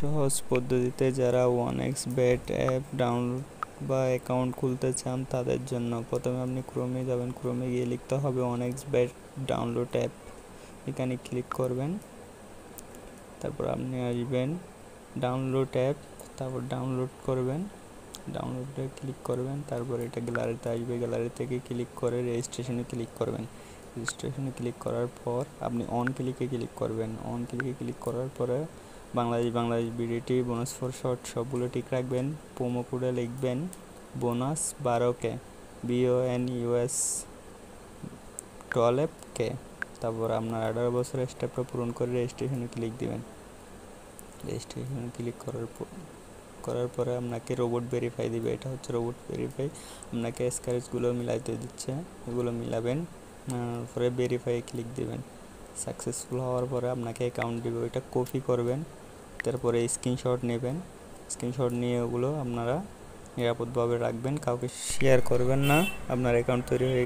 সহজ পদ্ধতিতে যারা 1xBet অ্যাপ ডাউনলোড বা অ্যাকাউন্ট খুলতে চান তাদের জন্য প্রথমে আপনি ক্রোমে যাবেন। ক্রোমে গিয়ে লিখতে হবে 1xBet ডাউনলোড অ্যাপ, এখানে ক্লিক করবেন। তারপর আপনি আসবেন ডাউনলোড অ্যাপ, তারপর ডাউনলোড করবেন, ডাউনলোডে ক্লিক করবেন। তারপর এটা গ্যালারিতে আসবে, গ্যালারি থেকে ক্লিক করে রেজিস্ট্রেশনে ক্লিক করবেন। রেজিস্ট্রেশনে ক্লিক করার পর আপনি অন ক্লিকে ক্লিক করবেন। অন ক্লিকে ক্লিক করার পরে Bangladesh BDT bonus for short সবগুলো ঠিক রাখবেন। প্রোমো কোডে লিখবেন বোনাস 12K BONUS 12K। তারপর আপনার 18 বছরের স্টেপটা পূরণ করে রেজিস্ট্রেশনে ক্লিক দিবেন। রেজিস্ট্রেশনে ক্লিক করার পরে আপনাকে রোবট ভেরিফাই দিবে। এটা হচ্ছে রোবট ভেরিফাই, আপনাকে স্ক্র্যাচগুলো মিলাইতে দিচ্ছে, এগুলো মিলাবেন, পরে ভেরিফাই ক্লিক দিবেন। সাকসেসফুল হওয়ার পরে আপনাকে অ্যাকাউন্ট দিবে, ওইটা কপি করবেন, তারপরে স্ক্রিনশট নেবেন। স্ক্রিনশট নিয়ে ওগুলো আপনারা নিরাপদভাবে রাখবেন, কাউকে শেয়ার করবেন না। আপনার অ্যাকাউন্ট তৈরি হয়ে